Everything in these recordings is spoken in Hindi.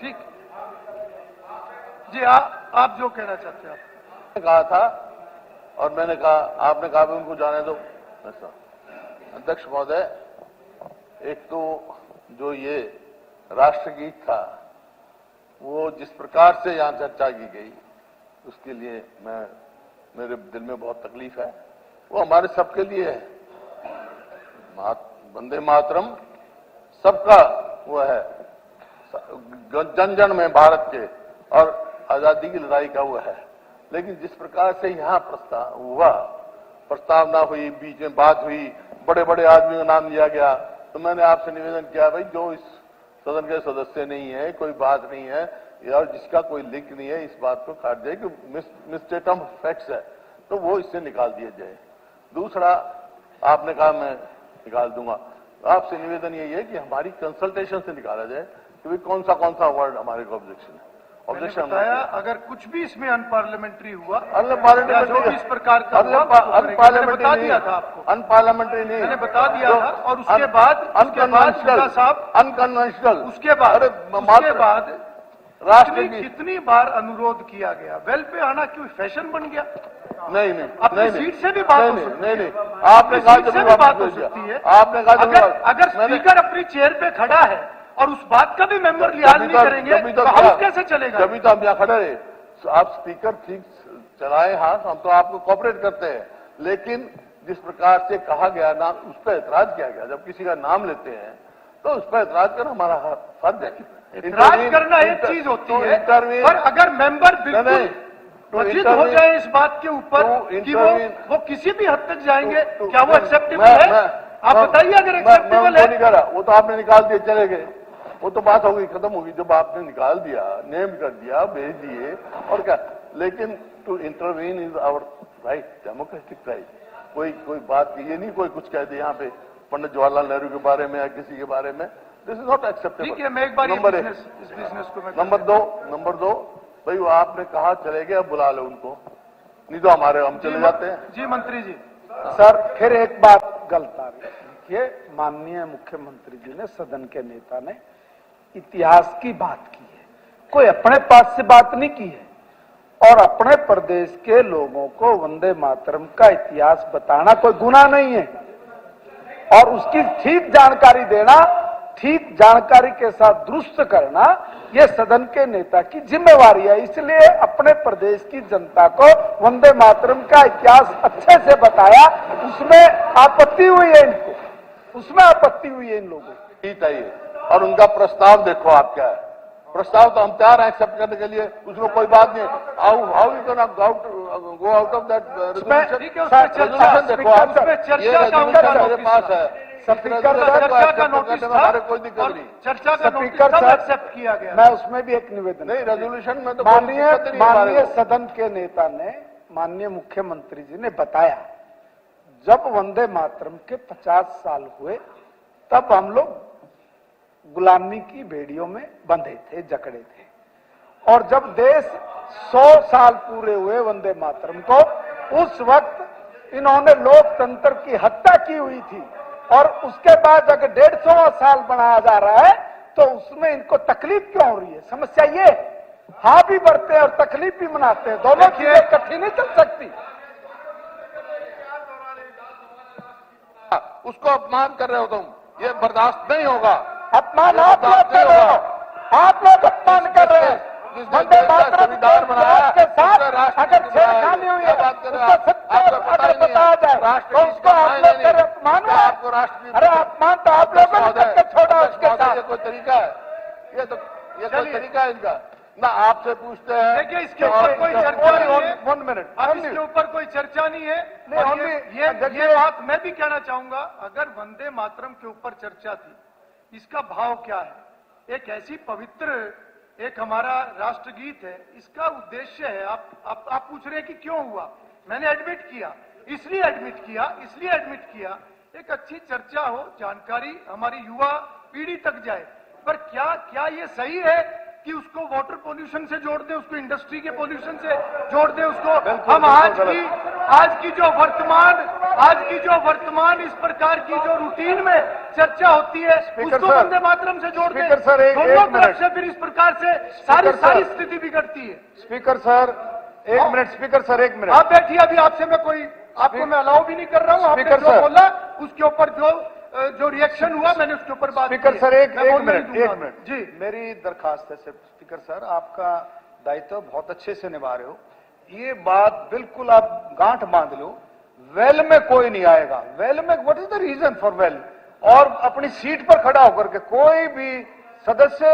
ठीक जी, आप जो कहना चाहते हैं आप। कहा था और मैंने कहा, आपने कहा भी उनको जाने दो। ऐसा अध्यक्ष महोदय, एक तो जो ये राष्ट्रगीत था वो जिस प्रकार से यहां चर्चा की गई उसके लिए मेरे दिल में बहुत तकलीफ है। वो हमारे सबके लिए है। वंदे मातरम सबका वो है, जन जन में भारत के और आजादी की लड़ाई का वो है। लेकिन जिस प्रकार से यहाँ प्रस्ताव हुआ, प्रस्तावना हुई, बीच में बात हुई, बड़े बड़े आदमियों का नाम लिया गया, तो मैंने आपसे निवेदन किया, भाई जो इस सदन के सदस्य नहीं है, कोई बात नहीं है या जिसका कोई लिंक नहीं है, इस बात को काट जाए कि मिसस्टेटमेंट ऑफ फैक्ट्स है तो वो इससे निकाल दिया जाए। दूसरा, आपने कहा मैं निकाल दूंगा, आपसे निवेदन यही है कि हमारी कंसल्टेशन से निकाला जाए कि भाई कौन सा वर्ड हमारे को ऑब्जेक्शन है। ऑब्जेक्शन बताया अगर कुछ भी इसमें अनपार्लियामेंट्री हुआ, अनपार्लियामेंट्री इस प्रकार का अनपार्लियामेंट्री बता दिया था आपको, अनपार्लियामेंट्री नहीं मैंने बता दिया था। और उसके बाद अनकन्वेंशनल, उसके बाद कितनी बार अनुरोध किया गया, वेल पे आना क्यों फैशन बन गया? नहीं अपनी सीट से भी बात हो सकती है। नहीं, आपने कहा सीट से भी बात हो सकती है। आपने कहा अगर स्पीकर अपनी चेयर पे खड़ा है और उस बात का भी मेंबर लिहाज नहीं करेंगे तो हाउस कैसे चलेगा? तभी तो हम यहाँ खड़े रहे। आप स्पीकर ठीक चलाए, हाँ हम तो आपको कोऑपरेट करते हैं, लेकिन जिस प्रकार से कहा गया नाम, उस पर एतराज किया गया। जब किसी का नाम लेते हैं तो उस पर एतराज करना हमारा फर्ज है। एतराज करना एक चीज होती है, पर अगर मेंबर बिल्कुल वजिद हो जाए इस बात के ऊपर कि वो किसी भी हद तक जाएंगे, क्या वो एक्सेप्टेबल है? आप बताइए अगर एक्सेप्टेबल है। नहीं करा, वो तो आपने निकाल दिए, चले गए, वो तो बात हो गई, खत्म होगी। जब आपने निकाल दिया, नेम कर दिया, भेज दिए और क्या। लेकिन to intervene is our right, democratic right. कोई बात ये नहीं कोई कुछ कह दे यहाँ पे पंडित जवाहरलाल नेहरू के बारे में या किसी के बारे में, दिस इज नॉट एक्सेप्टेबल। ठीक है, मैं एक बार नंबर एक, इस बिजनेस को मैं नंबर दो भाई वो आपने कहा चले गए, अब बुला लो उनको, नहीं तो हमारे हम चले जाते हैं। जी मंत्री जी। सर फिर एक बात गलत आ रही है। देखिए, माननीय मुख्यमंत्री जी ने, सदन के नेता ने इतिहास की बात की है, कोई अपने पास से बात नहीं की है। और अपने प्रदेश के लोगों को वंदे मातरम का इतिहास बताना कोई गुनाह नहीं है, और उसकी ठीक जानकारी देना, ठीक जानकारी के साथ दुरुस्त करना, यह सदन के नेता की जिम्मेवारी है। इसलिए अपने प्रदेश की जनता को वंदे मातरम का इतिहास अच्छे से बताया। उसमें आपत्ति हुई है इनको, उसमें आपत्ति हुई है इन लोगों को। ठीक है ये, और उनका प्रस्ताव देखो आप क्या है। प्रस्ताव तो हम तैयार हैं एक्सेप्ट करने के लिए, उसमें कोई बात नहीं। How you can go out of that resolution. देखो आप, ये रेजोल्यूशन मेरे पास है, चर्चा का नोटिस हमारे कोई दिक्कत नहीं। चर्चा का नोटिस तब एक्सेप्ट किया गया। मैं उसमें भी एक निवेदन, नहीं रेजोल्यूशन में तो माननीय सदन के नेता ने, माननीय मुख्यमंत्री जी ने बताया, जब वंदे मातरम के 50 साल हुए तब हम लोग गुलामी की बेड़ियों में बंधे थे, जकड़े थे। और जब देश 100 साल पूरे हुए वंदे मातरम को, उस वक्त इन्होंने लोकतंत्र की हत्या की हुई थी। और उसके बाद अगर 150वां साल बनाया जा रहा है तो उसमें इनको तकलीफ क्यों हो रही है? समस्या ये, हाँ भी बढ़ते हैं और तकलीफ भी मनाते हैं, दोनों चीजें इकट्ठी नहीं चल सकती। उसको अपमान कर रहे हो तुम, ये बर्दाश्त नहीं होगा। अपमान आप लोग कर रहे हो, आप लोग अपमान कर रहे हैं। वंदे मातरम के साथ अगर छेड़खानी हुई है, उसको अगर बताया जाए तो उसको आप लोग कर अपमान हुआ। अरे अपमान तो आप लोगों ने करके छोड़ा उसके साथ। ये कोई तरीका है? ये कोई तरीका है इनका? ना आपसे पूछते हैं। देखिए, इसके ऊपर कोई चर्चा नहीं है। 1 मिनट, अब इसके ऊपर कोई चर्चा नहीं है। ये बात मैं भी कहना चाहूंगा, अगर वंदे मातरम के ऊपर चर्चा थी, इसका भाव क्या है? एक ऐसी पवित्र, एक हमारा राष्ट्रगीत है, इसका उद्देश्य है। आप पूछ रहे हैं कि क्यों हुआ? मैंने एडमिट किया, इसलिए एडमिट किया एक अच्छी चर्चा हो, जानकारी हमारी युवा पीढ़ी तक जाए। पर क्या ये सही है कि उसको वाटर पोल्यूशन से जोड़ दें, उसको इंडस्ट्री के पोल्यूशन से जोड़ दें, उसको हम आज की जो वर्तमान इस प्रकार की जो रूटीन में चर्चा होती है उसको वंदे मातरम से जोड़ दें। दोनों तरफ से फिर इस प्रकार से सारी स्थिति बिगड़ती है। स्पीकर सर एक मिनट, स्पीकर सर एक मिनट, आप बैठिए, अभी आपसे मैं कोई आपको मैं अलाउ भी नहीं कर रहा हूँ। आपने जो बोला उसके ऊपर जो रिएक्शन हुआ मैंने उसके ऊपर बात स्पीकर सर एक मिनट जी। मेरी दरखास्त है सिर्फ स्पीकर सर, आपका दायित्व बहुत अच्छे से निभा रहे हो, ये बात बिल्कुल आप गांठ बांध लो, वेल में कोई नहीं आएगा। वेल में what is the reason for well? और अपनी सीट पर खड़ा होकर के कोई भी सदस्य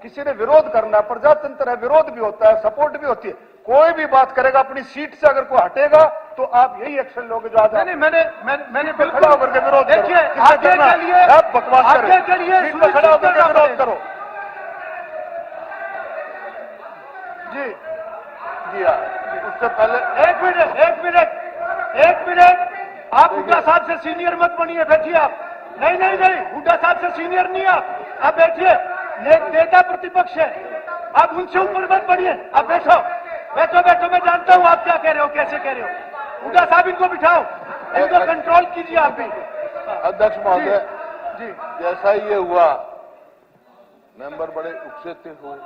किसी ने विरोध करना, प्रजातंत्र है, विरोध भी होता है, सपोर्ट भी होती है, कोई भी बात करेगा अपनी सीट से अगर कोई हटेगा तो आप यही एक्शन लोगे जो आज नहीं मैंने खड़ा होकर के विरोध करो। देखिए आगे के लिए आप बकवास करें, सीट पर खड़ा होकर के विरोध करो। जी दिया उससे पहले एक मिनट आप हुड्डा साहब से सीनियर मत बनिए, बैठिए आप। नहीं हुड्डा साहब से सीनियर नहीं आप बैठिए, नेता प्रतिपक्ष है, आप उनसे ऊपर मत बढ़िए, आप बैठो, मैं जानता हूं आप क्या कह रहे हो, कैसे कह रहे हो। हुड्डा साहब इनको बिठाओ, इनको कंट्रोल कीजिए आप भी। अध्यक्ष महोदय जी जैसा ये हुआ, मेंबर बड़े उत्साहित हुए,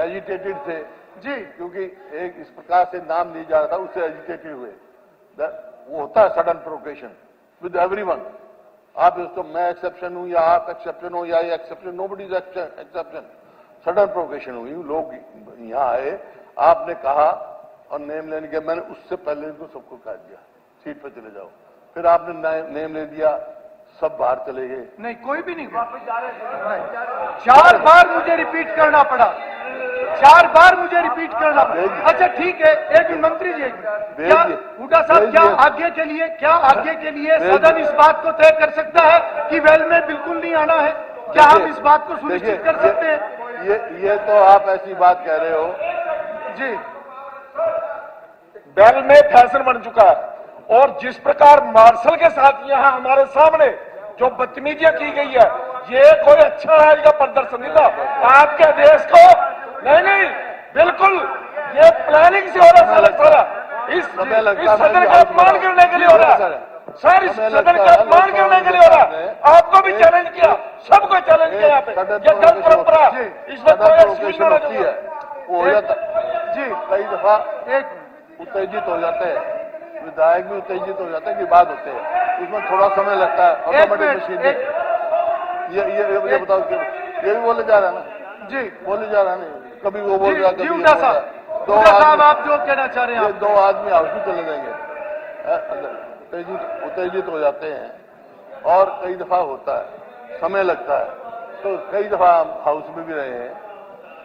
एजिटेटेड थे जी, क्योंकि एक इस प्रकार से नाम लिया जा रहा था, उससे एजिटेटेड हुए। वो होता है सडन प्रोवोकेशन विद एवरीवन। आप इसको मैं एक्सेप्शन हूं या आप एक्सेप्शन हो या ये exception, nobody is exception, sudden provocation हुई। लोग यहाँ आए, आपने कहा और नेम लेने के, मैंने उससे पहले इनको सबको कह दिया सीट पर चले जाओ, फिर आपने नेम ले दिया, सब बाहर चले गए। नहीं कोई भी नहीं, 4 बार मुझे रिपीट करना पड़ा, 4 बार मुझे रिपीट करना पड़ा। अच्छा ठीक है, एक मंत्री जी, क्या हुड्डा साहब क्या आगे के लिए सदन इस बात को तय कर सकता है कि वेल में बिल्कुल नहीं आना है? क्या हम इस बात को सुनिश्चित कर सकते हैं? ये तो आप ऐसी बात कह रहे हो जी। वेल में फैशन बन चुका है, और जिस प्रकार मार्शल के साथ यहाँ हमारे सामने जो बदतमीजियां की गई है, ये कोई अच्छा है इनका प्रदर्शन नहीं था आपके देश को। नहीं बिल्कुल ये प्लानिंग से हो रहा है सारा, इस सदन का अपमान करने के लिए हो रहा है सर, इस सदन का अपमान करने के लिए हो रहा है। आपको भी चैलेंज किया, सबको चैलेंज किया यहाँ पे, ये गलत परंपरा, इसमें कोई एक्सक्यूज ना है, वो हो जाता जी। कई दफा एक उत्तेजित हो जाते हैं, विधायक भी उत्तेजित हो जाते हैं कि बात होते हैं, इसमें थोड़ा समय लगता है। ऑटोमेटिक मशीन ये बताओ, ये भी बोले जा रहा है ना जी, बोले जा रहा है, नहीं कभी वो बोल रहा, कभी हुड्डा साहब आप जो कहना चाह रहे हैं, 2 आदमी हाउस में चले जाएंगे, उत्तेजित हो जाते हैं और कई दफा होता है, समय लगता है। तो कई दफा हम हाउस में भी रहे हैं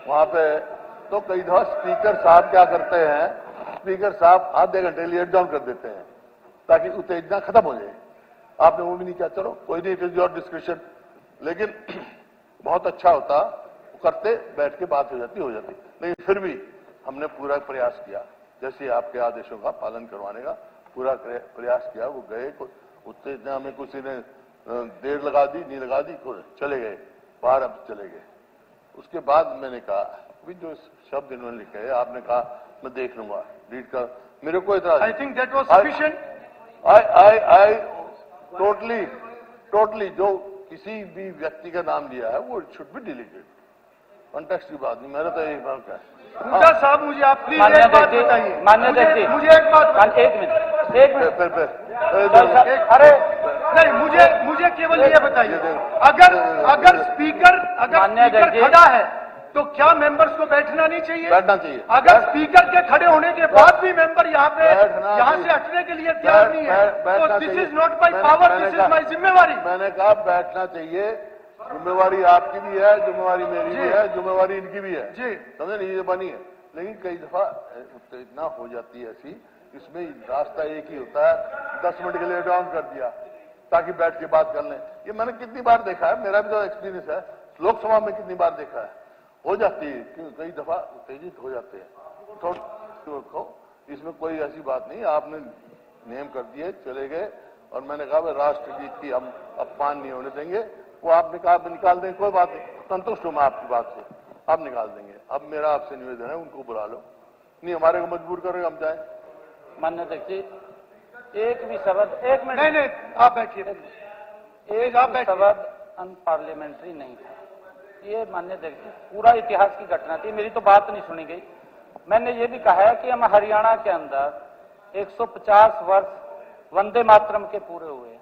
वहां पे, तो कई दफा स्पीकर साहब क्या करते हैं, स्पीकर साहब आधे घंटे लिए डाउन कर देते हैं ताकि उत्तेजना खत्म हो जाए। आपने वो भी नहीं किया, चलो कोई नहीं, इट इज योर डिस्कशन, लेकिन बहुत अच्छा होता, करते बैठ के बात हो जाती। लेकिन फिर भी हमने पूरा प्रयास किया, जैसे आपके आदेशों का पालन करवाने का पूरा प्रयास किया। वो गए, उत्तेजना में किसी ने देर लगा दी, नहीं लगा दी, चले गए बाहर, अब चले गए। उसके बाद मैंने कहा अभी जो शब्द इन्होंने लिखे है, आपने कहा मैं देख लूंगा, रीड कर, मेरे को इतना I think that was sufficient. I totally जो किसी भी व्यक्ति का नाम लिया है वो शुड बी डिलीटेड, कॉन्टेक्स्ट की बात नहीं, मेरा तो यही बात है। हुड्डा साहब मुझे आप प्लीज एक बात बताइए, मुझे एक बात, एक मिनट अरे नहीं, मुझे केवल ये बताइए, अगर स्पीकर खड़ा है तो क्या मेंबर्स को बैठना नहीं चाहिए? बैठना चाहिए। अगर स्पीकर के खड़े होने के बाद भी मेंबर यहाँ से हटने के लिए तैयार नहीं है तो this is not my power, this is my जिम्मेवारी। मैंने कहा बैठना चाहिए, जिम्मेवारी आपकी भी है, जिम्मेवारी मेरी भी है, जिम्मेवारी इनकी भी है जी, समझे नहीं, ये बनी है। लेकिन कई दफा उत्तेजना हो जाती है ऐसी, इसमें रास्ता एक ही होता है, 10 मिनट के लिए डाउन कर दिया ताकि बैठ के बात कर लें। ये मैंने कितनी बार देखा है, मेरा भी तो एक्सपीरियंस है, लोकसभा में कितनी बार देखा है, हो जाती है, कई दफा उत्तेजित हो जाते हैं। तो इसमें कोई ऐसी बात नहीं, आपने नेम कर दिए, चले गए, और मैंने कहा राष्ट्रगीत की हम अपमान नहीं होने देंगे, वो आपने कहा निकाल दें, कोई बात नहीं, संतुष्ट हूं मैं आपकी बात से। आप निकाल देंगे। अब मेरा आपसे निवेदन है, उनको बुला लो, नहीं हमारे को मजबूर करोगे हम जाए। मान्य अध्यक्ष जी, एक भी शब्द, एक मिनट, नहीं आप बैठिए, एक भी शब्द अनपार्लियामेंट्री नहीं था। ये मान्य अध्यक्ष जी पूरा इतिहास की घटना थी, मेरी तो बात नहीं सुनी गई। मैंने ये भी कहा है कि हम हरियाणा के अंदर 150 वर्ष वंदे मातरम के पूरे हुए हैं,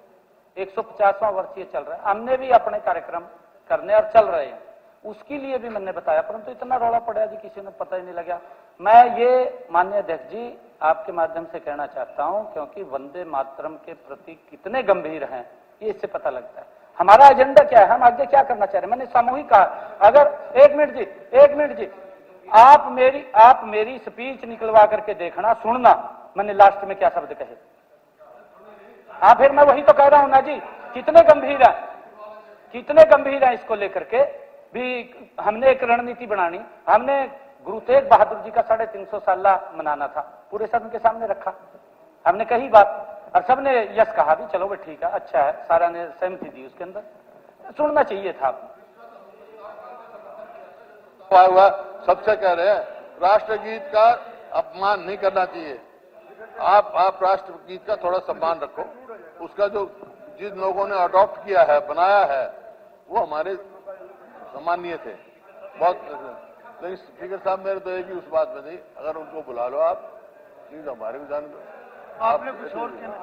150वां वर्ष ये चल रहा है, हमने भी अपने कार्यक्रम करने और चल रहे हैं, उसके लिए भी मैंने बताया, परंतु इतना रौला पड़ा जी किसी ने पता ही नहीं लगा। मैं ये माननीय अध्यक्ष जी आपके माध्यम से कहना चाहता हूं, क्योंकि वंदे मातरम के प्रति कितने गंभीर हैं ये इससे पता लगता है। हमारा एजेंडा क्या है, हम आगे क्या करना चाह रहे हैं। मैंने सामूहिक कहा, अगर एक मिनट जी आप मेरी स्पीच निकलवा करके देखना, सुनना मैंने लास्ट में क्या शब्द कहे। हाँ, फिर मैं वही तो कह रहा हूं ना जी, कितने गंभीर है इसको लेकर के भी। हमने एक रणनीति बनानी, हमने गुरु तेग बहादुर जी का 350 साल मनाना था, पूरे सदन के सामने रखा, हमने कही बात और सबने यस कहा भी, चलो भाई ठीक है, अच्छा है, सारा ने सहमति दी उसके अंदर, सुनना चाहिए था। हुआ सबसे कह रहे हैं राष्ट्रगीत का अपमान नहीं करना चाहिए। आप राष्ट्रगीत का थोड़ा सम्मान रखो, उसका जो जिन लोगों ने अडॉप्ट किया है, बनाया है, वो हमारे सम्मानीय थे बहुत। लेकिन स्पीकर साहब मेरे तो एक ही उस बात में थी, अगर उनको बुला लो आप, नहीं तो हमारे भी जान दो। आपने कुछ और कहना?